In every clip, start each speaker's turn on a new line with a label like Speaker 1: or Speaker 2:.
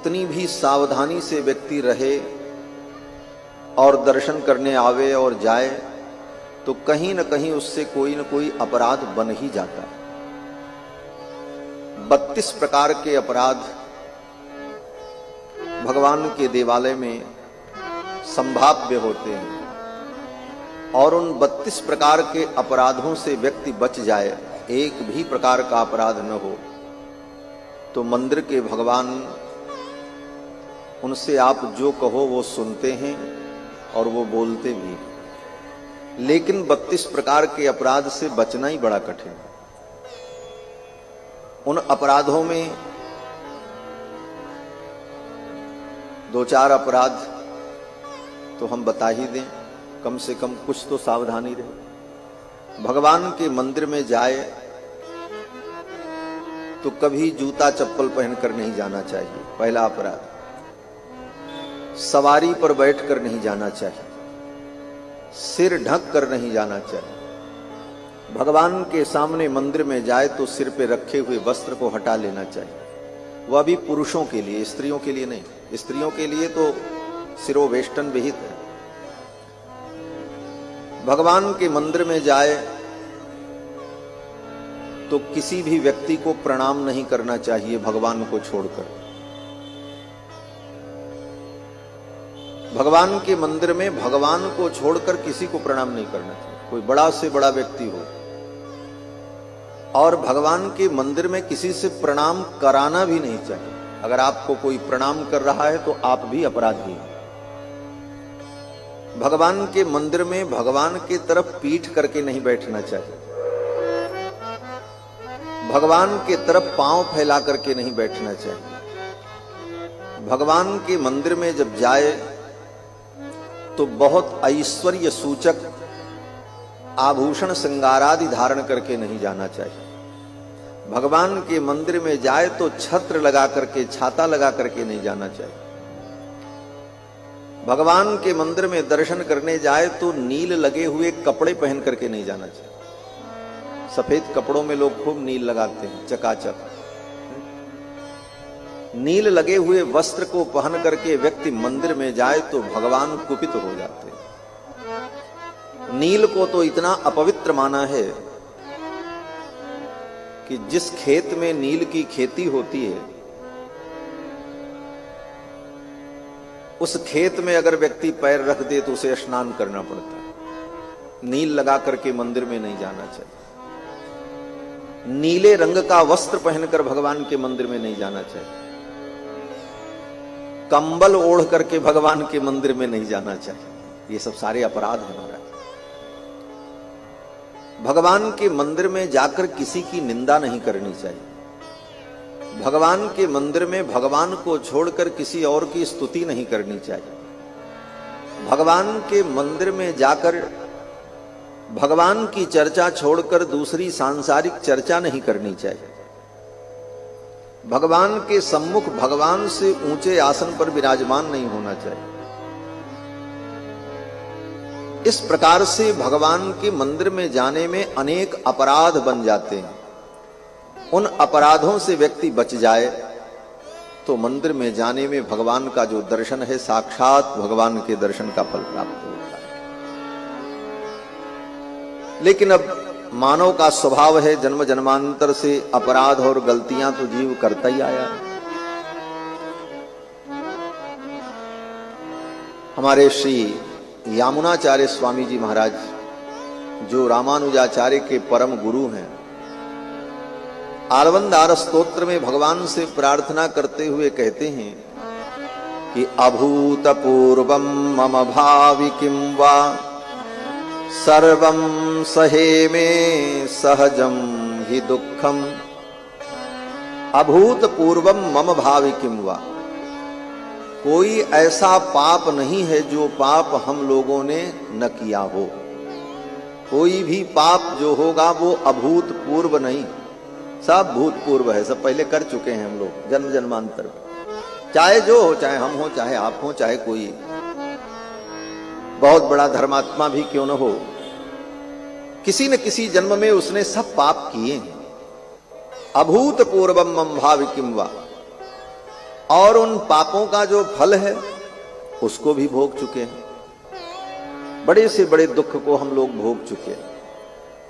Speaker 1: कितनी भी सावधानी से व्यक्ति रहे और दर्शन करने आवे और जाए तो कहीं न कहीं उससे कोई न कोई अपराध बन ही जाता है। 32 प्रकार के अपराध भगवान के देवालय में संभाव्य होते हैं और उन 32 प्रकार के अपराधों से व्यक्ति बच जाए, एक भी प्रकार का अपराध न हो, तो मंदिर के भगवान उनसे आप जो कहो वो सुनते हैं और वो बोलते भी। लेकिन 32 प्रकार के अपराध से बचना ही बड़ा कठिन है। उन अपराधों में 2-4 अपराध तो हम बता ही दें, कम से कम कुछ तो सावधानी रहे। भगवान के मंदिर में जाए तो कभी जूता चप्पल पहनकर नहीं जाना चाहिए, पहला अपराध। सवारी पर बैठकर नहीं जाना चाहिए, सिर ढक कर नहीं जाना चाहिए। भगवान के सामने मंदिर में जाए तो सिर पे रखे हुए वस्त्र को हटा लेना चाहिए। वह भी पुरुषों के लिए, स्त्रियों के लिए नहीं। स्त्रियों के लिए तो सिरोवेष्टन विहित है। भगवान के मंदिर में जाए तो किसी भी व्यक्ति को प्रणाम नहीं करना चाहिए भगवान को छोड़कर। भगवान के मंदिर में भगवान को छोड़कर किसी को प्रणाम नहीं करना चाहिए, कोई बड़ा से बड़ा व्यक्ति हो। और भगवान के मंदिर में किसी से प्रणाम कराना भी नहीं चाहिए। अगर आपको कोई प्रणाम कर रहा है तो आप भी अपराधी हैं। भगवान के मंदिर में भगवान की तरफ पीठ करके नहीं बैठना चाहिए। भगवान के तरफ पांव फैला करके नहीं बैठना चाहिए। भगवान के मंदिर में जब जाए तो बहुत ऐश्वर्य सूचक आभूषण श्रृंगारादि धारण करके नहीं जाना चाहिए। भगवान के मंदिर में जाए तो छत्र लगा करके, छाता लगा करके नहीं जाना चाहिए। भगवान के मंदिर में दर्शन करने जाए तो नील लगे हुए कपड़े पहन करके नहीं जाना चाहिए। सफेद कपड़ों में लोग खूब नील लगाते हैं, चकाचक। नील लगे हुए वस्त्र को पहन करके व्यक्ति मंदिर में जाए तो भगवान कुपित हो जाते हैं। नील को तो इतना अपवित्र माना है कि जिस खेत में नील की खेती होती है उस खेत में अगर व्यक्ति पैर रख दे तो उसे स्नान करना पड़ता है। नील लगा करके मंदिर में नहीं जाना चाहिए। नीले रंग का वस्त्र पहनकर भगवान के मंदिर में नहीं जाना चाहिए। कंबल ओढ़ करके भगवान के मंदिर में नहीं जाना चाहिए। ये सब सारे अपराध हैं महाराज। भगवान के मंदिर में जाकर किसी की निंदा नहीं करनी चाहिए। भगवान के मंदिर में भगवान को छोड़कर किसी और की स्तुति नहीं करनी चाहिए। भगवान के मंदिर में जाकर भगवान की चर्चा छोड़कर दूसरी सांसारिक चर्चा नहीं करनी चाहिए। भगवान के सम्मुख भगवान से ऊंचे आसन पर विराजमान नहीं होना चाहिए। इस प्रकार से भगवान के मंदिर में जाने में अनेक अपराध बन जाते हैं। उन अपराधों से व्यक्ति बच जाए तो मंदिर में जाने में भगवान का जो दर्शन है, साक्षात भगवान के दर्शन का फल प्राप्त होता है। लेकिन अब मानव का स्वभाव है, जन्म जन्मांतर से अपराध और गलतियां तो जीव करता ही आया है। हमारे श्री यामुनाचार्य स्वामी जी महाराज, जो रामानुजाचार्य के परम गुरु हैं, आलवंदार स्तोत्र में भगवान से प्रार्थना करते हुए कहते हैं कि अभूतपूर्वम मम भावि किं वा सर्वं सहेमे सहजं हि दुःखम। अभूतपूर्वम मम भावि किं वा, कोई ऐसा पाप नहीं है जो पाप हम लोगों ने न किया हो। कोई भी पाप जो होगा वो अभूतपूर्व नहीं, सब भूतपूर्व है, सब पहले कर चुके हैं हम लोग जन्म जन्मांतर में। चाहे जो हो, चाहे हम हो, चाहे आप हो, चाहे कोई बहुत बड़ा धर्मात्मा भी क्यों न हो, किसी न किसी जन्म में उसने सब पाप किए हैं। अभूतपूर्वम मम भावि किं वा, और उन पापों का जो फल है उसको भी भोग चुके हैं। बड़े से बड़े दुख को हम लोग भोग चुके हैं।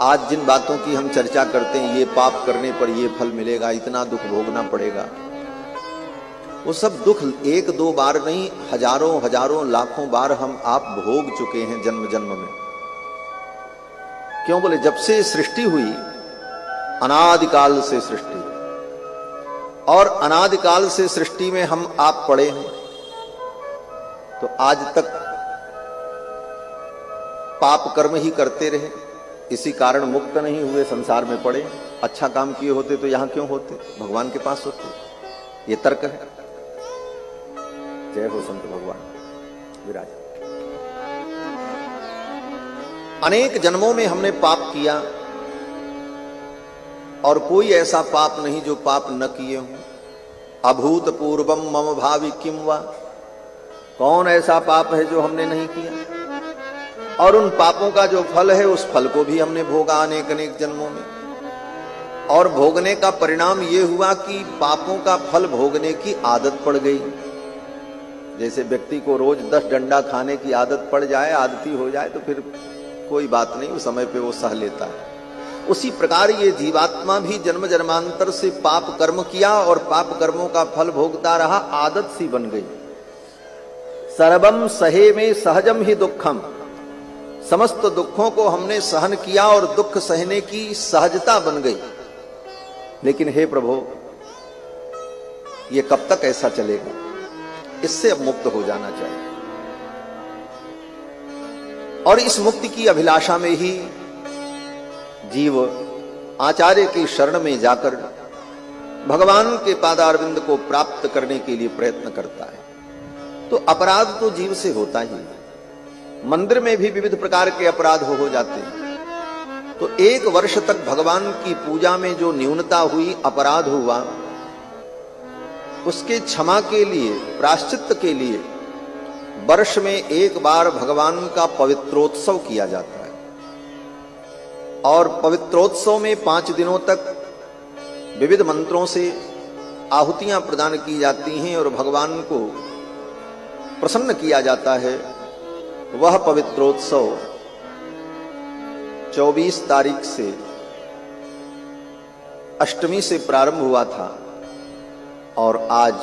Speaker 1: आज जिन बातों की हम चर्चा करते हैं, ये पाप करने पर ये फल मिलेगा, इतना दुख भोगना पड़ेगा, वो सब दुख एक दो बार नहीं, हजारों हजारों लाखों बार हम आप भोग चुके हैं जन्म जन्म में। क्यों बोले, जब से सृष्टि हुई, अनादिकाल से सृष्टि, और अनादिकाल से सृष्टि में हम आप पड़े हैं, तो आज तक पाप कर्म ही करते रहे, इसी कारण मुक्त नहीं हुए, संसार में पड़े। अच्छा काम किए होते तो यहां क्यों होते, भगवान के पास होते। ये तर्क है। जय हो संत भगवान विराज। अनेक जन्मों में हमने पाप किया और कोई ऐसा पाप नहीं जो पाप न किए हों। अभूतपूर्वम मम भावी किम वा, कौन ऐसा पाप है जो हमने नहीं किया। और उन पापों का जो फल है, उस फल को भी हमने भोगा अनेक अनेक जन्मों में। और भोगने का परिणाम ये हुआ कि पापों का फल भोगने की आदत पड़ गई। जैसे व्यक्ति को रोज 10 डंडा खाने की आदत पड़ जाए, आदती हो जाए, तो फिर कोई बात नहीं, उस समय पे वो सह लेता है। उसी प्रकार ये जीवात्मा भी जन्म जन्मांतर से पाप कर्म किया और पाप कर्मों का फल भोगता रहा, आदत सी बन गई। सर्वम सहे में सहजम ही दुखम, समस्त दुखों को हमने सहन किया और दुख सहने की सहजता बन गई। लेकिन हे प्रभु, ये कब तक ऐसा चलेगा? इससे अब मुक्त हो जाना चाहिए। और इस मुक्ति की अभिलाषा में ही जीव आचार्य की शरण में जाकर भगवान के पादारविंद को प्राप्त करने के लिए प्रयत्न करता है। तो अपराध तो जीव से होता ही है। मंदिर में भी विविध प्रकार के अपराध हो जाते हैं। तो 1 वर्ष तक भगवान की पूजा में जो न्यूनता हुई, अपराध हुआ, उसके क्षमा के लिए, प्रायश्चित्त के लिए वर्ष में 1 बार भगवान का पवित्रोत्सव किया जाता है। और पवित्रोत्सव में 5 दिनों तक विविध मंत्रों से आहुतियां प्रदान की जाती हैं और भगवान को प्रसन्न किया जाता है। वह पवित्रोत्सव 24 तारीख से अष्टमी से प्रारंभ हुआ था और आज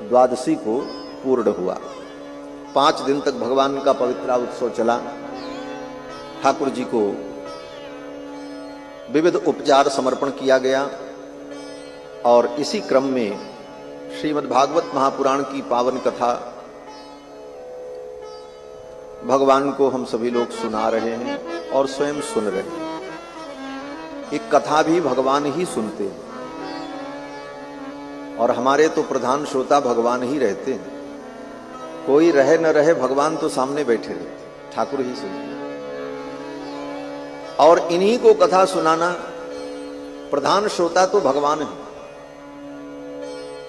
Speaker 1: द्वादशी को पूर्ण हुआ। 5 दिन तक भगवान का पवित्रा उत्सव चला। ठाकुर जी को विविध उपचार समर्पण किया गया और इसी क्रम में श्रीमद् भागवत महापुराण की पावन कथा भगवान को हम सभी लोग सुना रहे हैं और स्वयं सुन रहे हैं। एक कथा भी भगवान ही सुनते हैं और हमारे तो प्रधान श्रोता भगवान ही रहते हैं। कोई रहे न रहे, भगवान तो सामने बैठे रहते, ठाकुर ही सुनते। और इन्हीं को कथा सुनाना, प्रधान श्रोता तो भगवान है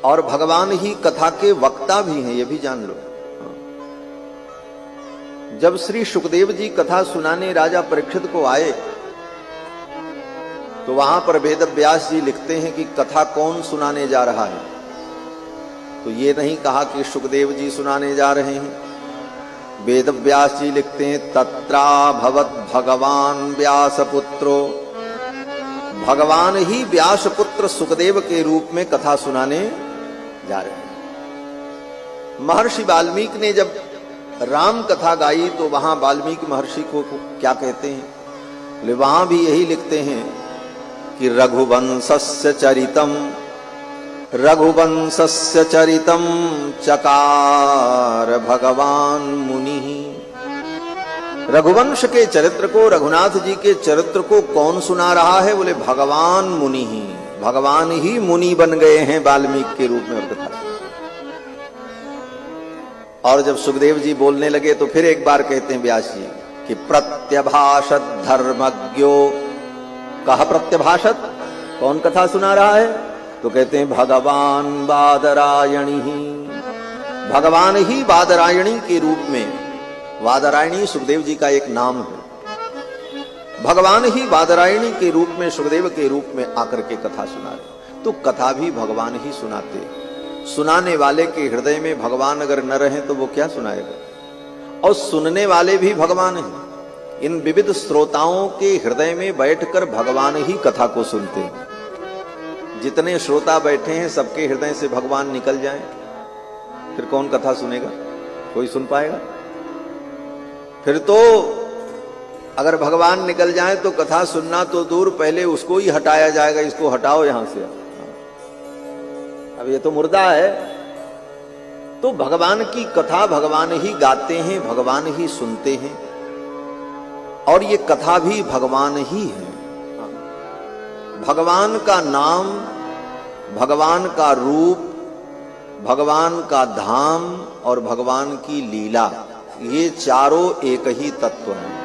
Speaker 1: और भगवान ही कथा के वक्ता भी हैं, ये भी जान लो। जब श्री सुखदेव जी कथा सुनाने राजा परीक्षित को आए तो वहां पर वेद व्यास जी लिखते हैं कि कथा कौन सुनाने जा रहा है। तो ये नहीं कहा कि सुखदेव जी सुनाने जा रहे हैं। वेद व्यास जी लिखते हैं तत्रा भवत भगवान व्यासपुत्रो, भगवान ही व्यासपुत्र सुखदेव के रूप में कथा सुनाने जा रहे हैं। महर्षि वाल्मीकि ने जब राम कथा गाई तो वहां वाल्मीकि महर्षि को क्या कहते हैं? वहां भी यही लिखते हैं कि रघुवंशस्य चरितम, रघुवंशस्य चरितम चकार भगवान मुनि। रघुवंश के चरित्र को, रघुनाथ जी के चरित्र को कौन सुना रहा है? बोले भगवान मुनि ही, भगवान ही मुनि बन गए हैं वाल्मीकि के रूप में और कथा। और जब सुखदेव जी बोलने लगे तो फिर एक बार कहते हैं व्यास जी कि प्रत्यभाषत धर्मज्ञो। कहा प्रत्यभाषत? कौन कथा सुना रहा है? तो कहते हैं भगवान बादरायणी ही, भगवान ही बादरायणी के रूप में। वादरायणी सुखदेव जी का एक नाम है। भगवान ही बादरायणी के रूप में, सुखदेव के रूप में आकर के कथा सुना रहे। तो कथा भी भगवान ही सुनाते। सुनाने वाले के हृदय में भगवान अगर न रहे तो वो क्या सुनाएगा। और सुनने वाले भी भगवान हैं। इन विविध श्रोताओं के हृदय में बैठकर भगवान ही कथा को सुनते हैं। जितने श्रोता बैठे हैं सबके हृदय से भगवान निकल जाएं, फिर कौन कथा सुनेगा? कोई सुन पाएगा? फिर तो अगर भगवान निकल जाए तो कथा सुनना तो दूर, पहले उसको ही हटाया जाएगा, इसको हटाओ यहां से, अब ये तो मुर्दा है। तो भगवान की कथा भगवान ही गाते हैं, भगवान ही सुनते हैं, और ये कथा भी भगवान ही है। भगवान का नाम, भगवान का रूप, भगवान का धाम और भगवान की लीला, ये चारों एक ही तत्व हैं।